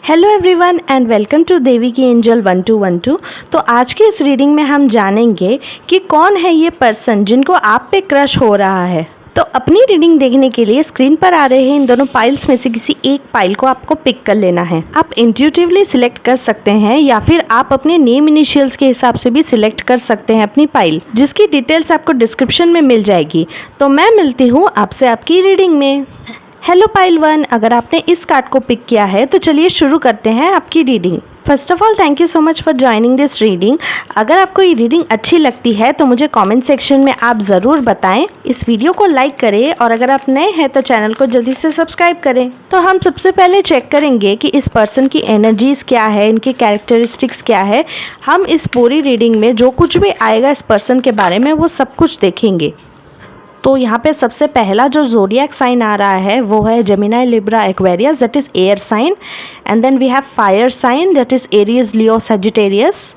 Hello everyone and welcome to Devi की angel 1212। तो आज की इस रीडिंग में हम जानेंगे कि कौन है ये पर्सन जिनको आप पे क्रश हो रहा है। तो अपनी रीडिंग देखने के लिए स्क्रीन पर आ रहे हैं इन दोनों पाइल्स में से किसी एक पाइल को आपको पिक कर लेना है। आप इंट्यूटिवली सिलेक्ट कर सकते हैं या फिर आप अपने नेम इनिशियल्स के हिसाब से भी सिलेक्ट कर सकते हैं अपनी पाइल, जिसकी डिटेल्स आपको डिस्क्रिप्शन में मिल जाएगी। तो मैं मिलती हूँ आपसे आपकी रीडिंग में। हेलो पाइल 1, अगर आपने इस कार्ड को पिक किया है तो चलिए शुरू करते हैं आपकी reading. First of all thank you so much for joining this reading. अगर आपको ये रीडिंग अच्छी लगती है तो मुझे कमेंट सेक्शन में आप ज़रूर बताएं। इस वीडियो को लाइक करें और अगर आप नए हैं तो चैनल को जल्दी से सब्सक्राइब करें। तो हम सबसे पहले चेक करेंगे कि इस पर्सन की एनर्जीज़ क्या है, इनके कैरेक्टरिस्टिक्स क्या है। हम इस पूरी रीडिंग में जो कुछ भी आएगा इस पर्सन के बारे में वो सब कुछ देखेंगे। तो यहाँ पे सबसे पहला जो ज़ोडिएक साइन आ रहा है वो है Gemini, Libra, Aquarius, that is air sign. And then we have fire sign, that is Aries, Leo, Sagittarius.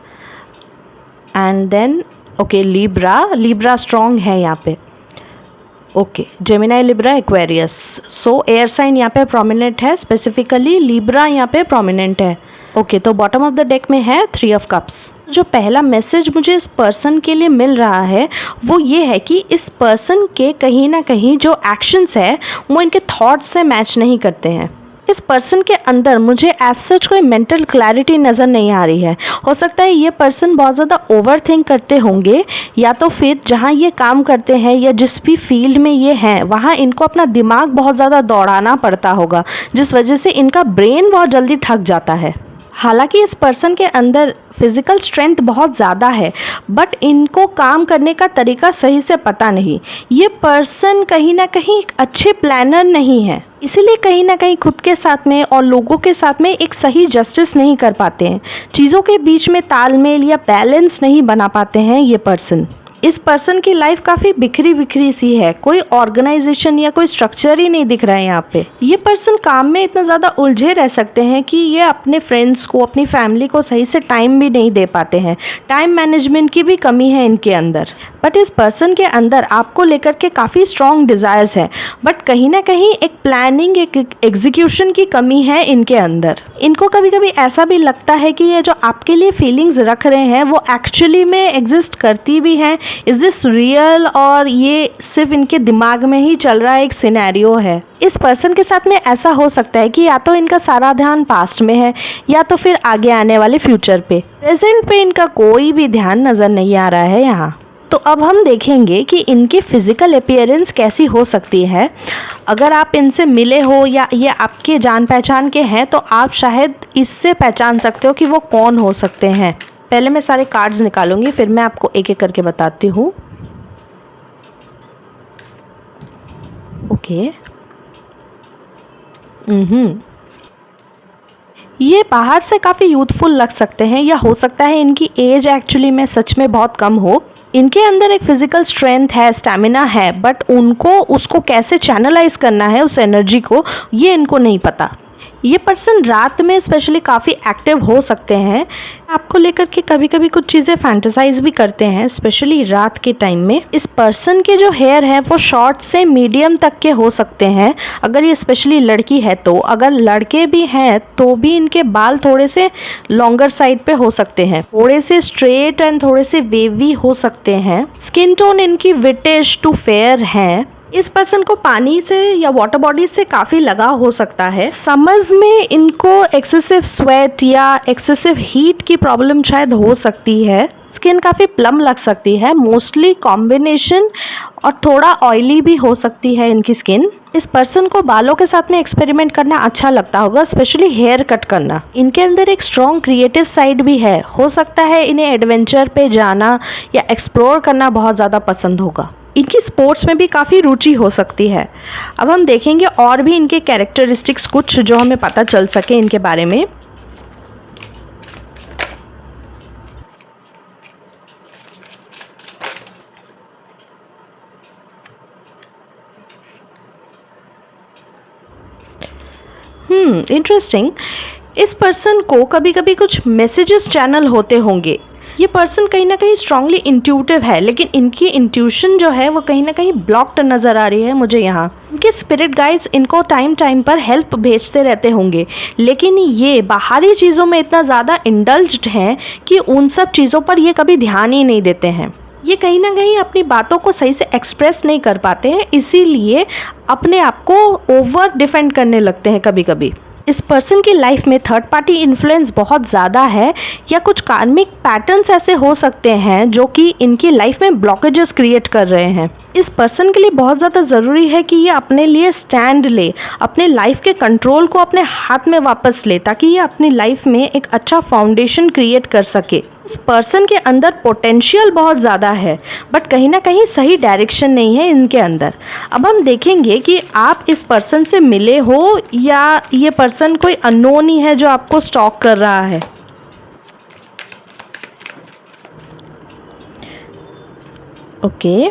And then okay Libra strong है यहाँ पे। Okay Gemini, Libra, Aquarius. So air sign यहाँ पे prominent है, specifically Libra यहाँ पे prominent है। Okay तो बॉटम ऑफ द डेक में है 3 ऑफ कप्स। जो पहला मैसेज मुझे इस पर्सन के लिए मिल रहा है वो ये है कि इस पर्सन के कहीं ना कहीं जो एक्शंस है वो इनके थॉट्स से मैच नहीं करते हैं। इस पर्सन के अंदर मुझे एज सच कोई मेंटल क्लैरिटी नज़र नहीं आ रही है। हो सकता है ये पर्सन बहुत ज़्यादा ओवर थिंक करते होंगे, या तो फिर जहाँ ये काम करते हैं या जिस भी फील्ड में ये हैं वहाँ इनको अपना दिमाग बहुत ज़्यादा दौड़ाना पड़ता होगा, जिस वजह से इनका ब्रेन बहुत जल्दी थक जाता है। हालांकि इस पर्सन के अंदर फिज़िकल स्ट्रेंथ बहुत ज़्यादा है, बट इनको काम करने का तरीका सही से पता नहीं। ये पर्सन कहीं ना कहीं एक अच्छे प्लानर नहीं है, इसीलिए कहीं ना कहीं खुद के साथ में और लोगों के साथ में एक सही जस्टिस नहीं कर पाते हैं। चीज़ों के बीच में तालमेल या बैलेंस नहीं बना पाते हैं ये पर्सन। इस पर्सन की लाइफ काफ़ी बिखरी बिखरी सी है, कोई ऑर्गेनाइजेशन या कोई स्ट्रक्चर ही नहीं दिख रहा है यहाँ पे। ये पर्सन काम में इतना ज़्यादा उलझे रह सकते हैं कि ये अपने फ्रेंड्स को, अपनी फैमिली को सही से टाइम भी नहीं दे पाते हैं। टाइम मैनेजमेंट की भी कमी है इनके अंदर। बट इस पर्सन के अंदर आपको लेकर के काफ़ी स्ट्रॉन्ग डिज़ायर्स है, बट कहीं ना कहीं एक प्लानिंग, एक एग्जीक्यूशन की कमी है इनके अंदर। इनको कभी कभी ऐसा भी लगता है कि ये जो आपके लिए फीलिंग्स रख रहे हैं वो एक्चुअली में एग्जिस्ट करती भी हैं। इज़ दिस रियल, और ये सिर्फ इनके दिमाग में ही चल रहा एक सिनेरियो है। इस पर्सन के साथ में ऐसा हो सकता है कि या तो इनका सारा ध्यान पास्ट में है या तो फिर आगे आने वाले फ्यूचर पे। प्रेजेंट पे इनका कोई भी ध्यान नज़र नहीं आ रहा है यहाँ। तो अब हम देखेंगे कि इनकी फ़िज़िकल अपीयरेंस कैसी हो सकती है। अगर आप इनसे मिले हो या ये आपके जान पहचान के हैं तो आप शायद इससे पहचान सकते हो कि वो कौन हो सकते हैं। पहले मैं सारे कार्ड्स निकालूंगी, फिर मैं आपको एक एक करके बताती हूँ। ओके ये बाहर से काफ़ी यूथफुल लग सकते हैं, या हो सकता है इनकी एज एक्चुअली में सच में बहुत कम हो। इनके अंदर एक फिज़िकल स्ट्रेंथ है, स्टैमिना है, बट उनको उसको कैसे चैनलाइज करना है उस एनर्जी को, ये इनको नहीं पता। ये पर्सन रात में स्पेशली काफ़ी एक्टिव हो सकते हैं। आपको लेकर के कभी कभी कुछ चीज़ें फैंटेसाइज भी करते हैं, स्पेशली रात के टाइम में। इस पर्सन के जो हेयर है वो शॉर्ट से मीडियम तक के हो सकते हैं, अगर ये स्पेशली लड़की है तो। अगर लड़के भी हैं तो भी इनके बाल थोड़े से लॉन्गर साइड पे हो सकते हैं, थोड़े से स्ट्रेट एंड थोड़े से वेवी हो सकते हैं। स्किन टोन इनकी विटिश टू फेयर है। इस पर्सन को पानी से या वाटर बॉडीज से काफ़ी लगाव हो सकता है। समर्स में इनको एक्सेसिव स्वेट या एक्सेसिव हीट की प्रॉब्लम शायद हो सकती है। स्किन काफ़ी प्लम लग सकती है, मोस्टली कॉम्बिनेशन, और थोड़ा ऑयली भी हो सकती है इनकी स्किन। इस पर्सन को बालों के साथ में एक्सपेरिमेंट करना अच्छा लगता होगा, स्पेशली हेयर कट करना। इनके अंदर एक स्ट्रॉन्ग क्रिएटिव साइड भी है, हो सकता है इन्हें एडवेंचर पे जाना या एक्सप्लोर करना बहुत ज़्यादा पसंद होगा। इनकी स्पोर्ट्स में भी काफ़ी रुचि हो सकती है। अब हम देखेंगे और भी इनके कैरेक्टरिस्टिक्स कुछ जो हमें पता चल सके इनके बारे में। इंटरेस्टिंग। इस पर्सन को कभी कभी कुछ मैसेजेस चैनल होते होंगे, ये पर्सन कहीं ना कहीं स्ट्रांगली इंट्यूटिव है, लेकिन इनकी इंट्यूशन जो है वो कहीं ना कहीं ब्लॉक्ड नज़र आ रही है मुझे यहाँ। इनके स्पिरिट गाइड्स इनको टाइम टाइम पर हेल्प भेजते रहते होंगे, लेकिन ये बाहरी चीज़ों में इतना ज़्यादा इंडल्ज्ड हैं कि उन सब चीज़ों पर ये कभी ध्यान ही नहीं देते हैं। ये कहीं ना कहीं अपनी बातों को सही से एक्सप्रेस नहीं कर पाते हैं, इसीलिए अपने आप को ओवर डिफेंड करने लगते हैं कभी कभी। इस पर्सन की लाइफ में थर्ड पार्टी इन्फ्लुएंस बहुत ज़्यादा है, या कुछ कार्मिक पैटर्न्स ऐसे हो सकते हैं जो कि इनकी लाइफ में ब्लॉकेजेस क्रिएट कर रहे हैं। इस पर्सन के लिए बहुत ज़्यादा ज़रूरी है कि ये अपने लिए स्टैंड ले, अपने लाइफ के कंट्रोल को अपने हाथ में वापस ले, ताकि ये अपनी लाइफ में एक अच्छा फाउंडेशन क्रिएट कर सके। इस पर्सन के अंदर पोटेंशियल बहुत ज़्यादा है, बट कहीं ना कहीं सही डायरेक्शन नहीं है इनके अंदर। अब हम देखेंगे कि आप इस पर्सन से मिले हो या ये पर्सन कोई अननोन ही है जो आपको स्टॉक कर रहा है। ओके,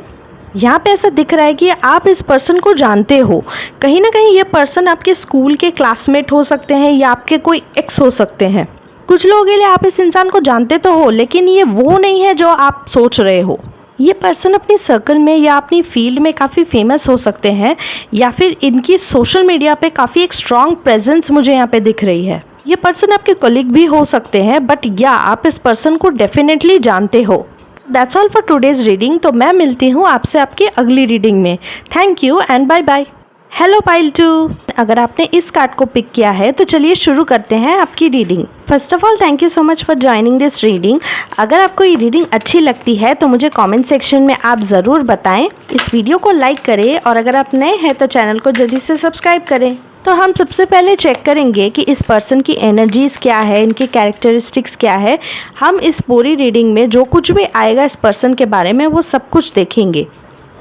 यहाँ पे ऐसा दिख रहा है कि आप इस पर्सन को जानते हो। कहीं ना कहीं ये पर्सन आपके स्कूल के क्लासमेट हो सकते हैं या आपके कोई एक्स हो सकते हैं। कुछ लोगों के लिए आप इस इंसान को जानते तो हो, लेकिन ये वो नहीं है जो आप सोच रहे हो। ये पर्सन अपनी सर्कल में या अपनी फील्ड में काफ़ी फेमस हो सकते हैं, या फिर इनकी सोशल मीडिया पे काफ़ी एक स्ट्रॉन्ग प्रेजेंस मुझे यहाँ पे दिख रही है। ये पर्सन आपके कलीग भी हो सकते हैं, बट या आप इस पर्सन को डेफिनेटली जानते हो। That's all for today's reading. तो मैं मिलती हूँ आपसे आपकी अगली रीडिंग में। Thank you and bye bye. Hello pile 2, अगर आपने इस कार्ड को पिक किया है तो चलिए शुरू करते हैं आपकी reading. First of all thank you so much for joining this reading. अगर आपको ये रीडिंग अच्छी लगती है तो मुझे कमेंट सेक्शन में आप ज़रूर बताएं। इस वीडियो को लाइक करें और अगर आप नए हैं तो चैनल को जल्दी से सब्सक्राइब करें। तो हम सबसे पहले चेक करेंगे कि इस पर्सन की एनर्जीज़ क्या है, इनकी कैरेक्टरिस्टिक्स क्या है। हम इस पूरी रीडिंग में जो कुछ भी आएगा इस पर्सन के बारे में वो सब कुछ देखेंगे।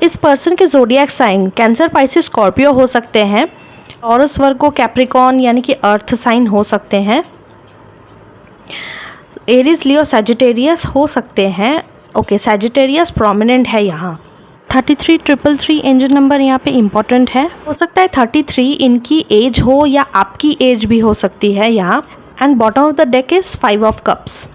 इस पर्सन के zodiac sign Cancer, Pisces, Scorpio हो सकते हैं। टॉरस, वर्गो, कैप्रिकॉर्न यानी कि अर्थ साइन हो सकते हैं। एरीज, लियो, सैजिटेरियस हो सकते हैं। ओके, सैजिटेरियस प्रोमिनेंट है यहाँ। 3333 एंजल नंबर यहाँ पे इम्पॉर्टेंट है। हो सकता है 33 इनकी एज हो या आपकी एज भी हो सकती है यहाँ। And bottom of the deck is 5 of cups.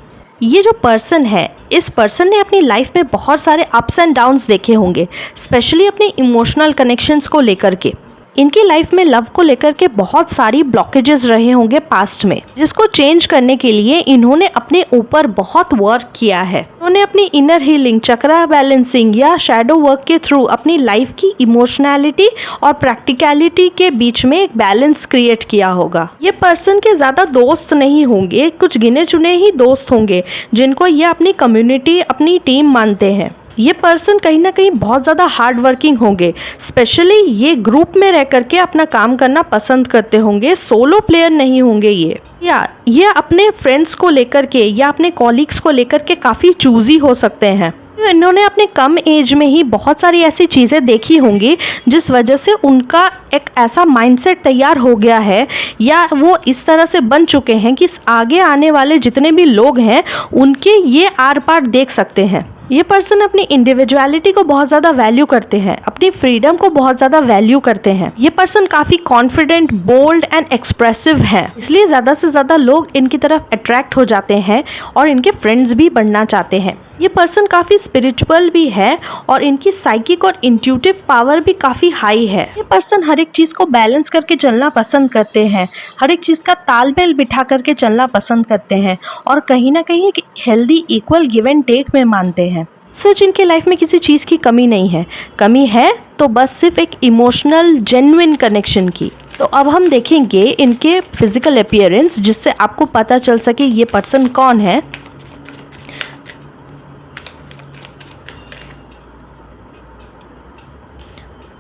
ये जो पर्सन है, इस पर्सन ने अपनी लाइफ में बहुत सारे अप्स एंड डाउन्स देखे होंगे, स्पेशली अपने इमोशनल कनेक्शंस को लेकर के। इनकी लाइफ में लव को लेकर के बहुत सारी ब्लॉकेजेस रहे होंगे पास्ट में, जिसको चेंज करने के लिए इन्होंने अपने ऊपर बहुत वर्क किया है। उन्होंने अपनी इनर हीलिंग, चक्रा बैलेंसिंग या शैडो वर्क के थ्रू अपनी लाइफ की इमोशनैलिटी और प्रैक्टिकलिटी के बीच में एक बैलेंस क्रिएट किया होगा। ये पर्सन के ज़्यादा दोस्त नहीं होंगे, कुछ गिने चुने ही दोस्त होंगे जिनको ये अपनी कम्युनिटी, अपनी टीम मानते हैं। ये पर्सन कहीं ना कहीं बहुत ज़्यादा हार्ड वर्किंग होंगे, स्पेशली ये ग्रुप में रह करके अपना काम करना पसंद करते होंगे, सोलो प्लेयर नहीं होंगे ये अपने फ्रेंड्स को लेकर के या अपने कॉलीग्स को लेकर के काफ़ी चूजी हो सकते हैं। इन्होंने अपने कम एज में ही बहुत सारी ऐसी चीज़ें देखी होंगी जिस वजह से उनका एक ऐसा माइंडसेट तैयार हो गया है, या वो इस तरह से बन चुके हैं कि आगे आने वाले जितने भी लोग हैं उनके ये आर पार देख सकते हैं। ये पर्सन अपनी इंडिविजुअलिटी को बहुत ज़्यादा वैल्यू करते हैं, अपनी फ्रीडम को बहुत ज़्यादा वैल्यू करते हैं। ये पर्सन काफ़ी कॉन्फिडेंट, बोल्ड एंड एक्सप्रेसिव है, इसलिए ज़्यादा से ज़्यादा लोग इनकी तरफ अट्रैक्ट हो जाते हैं और इनके फ्रेंड्स भी बनना चाहते हैं। ये पर्सन काफ़ी स्पिरिचुअल भी है और इनकी साइकिक और इंट्यूटिव पावर भी काफ़ी हाई है। ये पर्सन हर एक चीज़ को बैलेंस करके चलना पसंद करते हैं, हर एक चीज़ का तालमेल बिठा करके चलना पसंद करते हैं और कहीं ना कहीं एक healthy equal give and take में मानते हैं। सच इनके लाइफ में किसी चीज़ की कमी नहीं है, कमी है तो बस सिर्फ एक इमोशनल जेन्युइन कनेक्शन की। तो अब हम देखेंगे इनके फिजिकल अपीयरेंस, जिससे आपको पता चल सके ये पर्सन कौन है।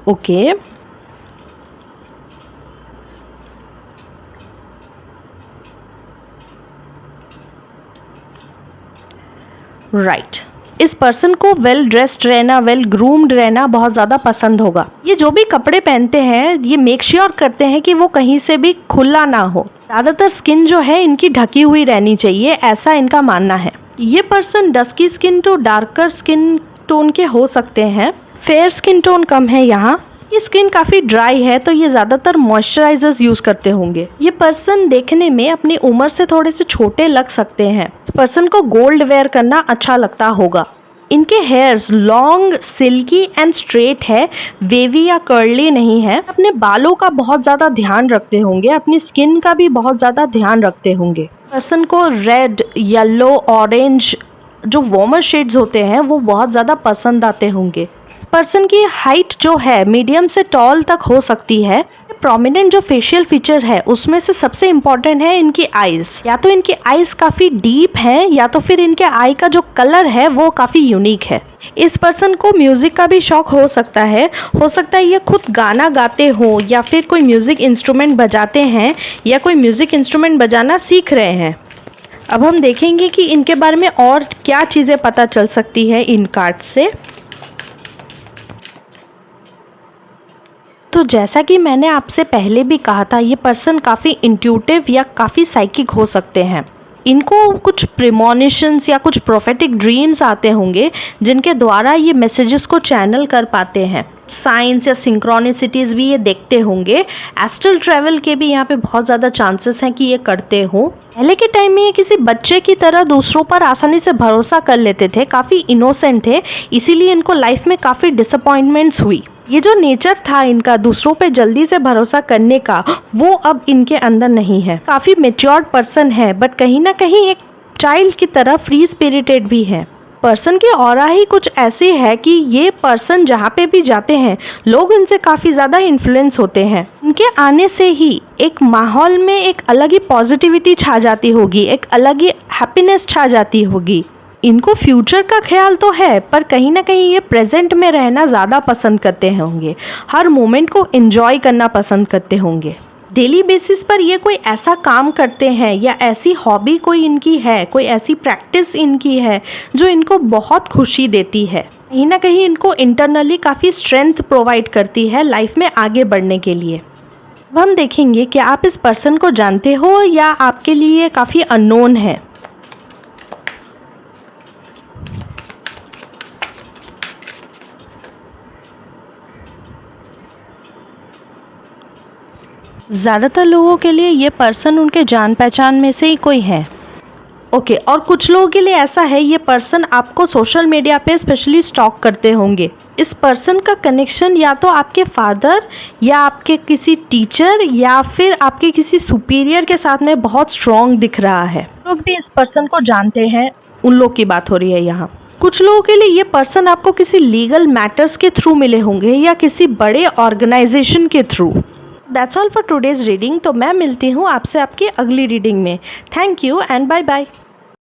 Okay, right. इस पर्सन को वेल ड्रेस्ड रहना, वेल ग्रूम्ड रहना बहुत ज़्यादा पसंद होगा। ये जो भी कपड़े पहनते हैं ये मेक श्योर करते हैं कि वो कहीं से भी खुला ना हो। ज़्यादातर स्किन जो है इनकी ढकी हुई रहनी चाहिए, ऐसा इनका मानना है। ये person dusky skin to darker skin tone के हो सकते हैं, फेयर स्किन टोन कम है यहाँ। ये स्किन काफ़ी ड्राई है तो ये ज़्यादातर मॉइस्चराइजर्स यूज़ करते होंगे। ये पर्सन देखने में अपनी उम्र से थोड़े से छोटे लग सकते हैं। इस पर्सन को गोल्ड वेयर करना अच्छा लगता होगा। इनके hairs long, silkie and straight है, वेवी या कर्ली नहीं है। अपने बालों का बहुत ज़्यादा ध्यान रखते होंगे, अपनी स्किन का भी बहुत ज़्यादा ध्यान रखते होंगे। पर्सन को रेड, येलो, ऑरेंज जो वार्मर शेड्स होते हैं वो बहुत ज़्यादा पसंद आते होंगे। पर्सन की हाइट जो है मीडियम से टॉल तक हो सकती है। प्रोमिनेंट जो फेशियल फीचर है उसमें से सबसे इम्पॉर्टेंट है इनकी आईज। या तो इनकी आईज काफ़ी डीप हैं या तो फिर इनके आई का जो कलर है वो काफ़ी यूनिक है। इस पर्सन को म्यूज़िक का भी शौक हो सकता है ये खुद गाना गाते हो या फिर कोई म्यूज़िक इंस्ट्रूमेंट बजाते हैं या कोई म्यूज़िक इंस्ट्रूमेंट बजाना सीख रहे हैं। अब हम देखेंगे कि इनके बारे में और क्या चीज़ें पता चल सकती है इन कार्ड से। तो जैसा कि मैंने आपसे पहले भी कहा था, ये पर्सन काफ़ी इंट्यूटिव या काफ़ी साइकिक हो सकते हैं। इनको कुछ प्रीमोनिशंस या कुछ प्रोफेटिक ड्रीम्स आते होंगे जिनके द्वारा ये मैसेजेस को चैनल कर पाते हैं। साइंस या सिंक्रोनिसिटीज़ भी ये देखते होंगे। एस्ट्रल ट्रैवल के भी यहाँ पे बहुत ज़्यादा चांसेस हैं कि ये करते हो। पहले के टाइम में ये किसी बच्चे की तरह दूसरों पर आसानी से भरोसा कर लेते थे, काफ़ी इनोसेंट थे, इसीलिए इनको लाइफ में काफ़ी डिसअपॉइंटमेंट्स हुई। ये जो नेचर था इनका दूसरों पे जल्दी से भरोसा करने का, वो अब इनके अंदर नहीं है। काफ़ी मेच्योर्ड पर्सन है बट कहीं ना कहीं एक चाइल्ड की तरह फ्री स्पिरिटेड भी है। पर्सन की ऑरा ही कुछ ऐसी है कि ये पर्सन जहाँ पे भी जाते हैं लोग इनसे काफ़ी ज़्यादा इन्फ्लुएंस होते हैं। इनके आने से ही एक माहौल में एक अलग ही पॉजिटिविटी छा जाती होगी, एक अलग ही हैप्पीनेस छा जाती होगी। इनको फ्यूचर का ख्याल तो है पर कहीं ना कहीं ये प्रेजेंट में रहना ज़्यादा पसंद करते होंगे, हर मोमेंट को एंजॉय करना पसंद करते होंगे। डेली बेसिस पर ये कोई ऐसा काम करते हैं या ऐसी हॉबी कोई इनकी है, कोई ऐसी प्रैक्टिस इनकी है जो इनको बहुत खुशी देती है, कहीं ना कहीं इनको इंटरनली काफ़ी स्ट्रेंथ प्रोवाइड करती है लाइफ में आगे बढ़ने के लिए। अब हम देखेंगे कि आप इस पर्सन को जानते हो या आपके लिए काफ़ी अननोन है। ज़्यादातर लोगों के लिए ये पर्सन उनके जान पहचान में से ही कोई है। ओके, और कुछ लोगों के लिए ऐसा है ये पर्सन आपको सोशल मीडिया पे स्पेशली स्टॉक करते होंगे। इस पर्सन का कनेक्शन या तो आपके फादर या आपके किसी टीचर या फिर आपके किसी सुपीरियर के साथ में बहुत स्ट्रॉन्ग दिख रहा है। लोग भी इस पर्सन को जानते हैं, उन लोग की बात हो रही है यहाँ। कुछ लोगों के लिए ये पर्सन आपको किसी लीगल मैटर्स के थ्रू मिले होंगे या किसी बड़े ऑर्गेनाइजेशन के थ्रू। That's all for today's reading. तो मैं मिलती हूँ आपसे आपकी अगली रीडिंग में। Thank you and bye bye.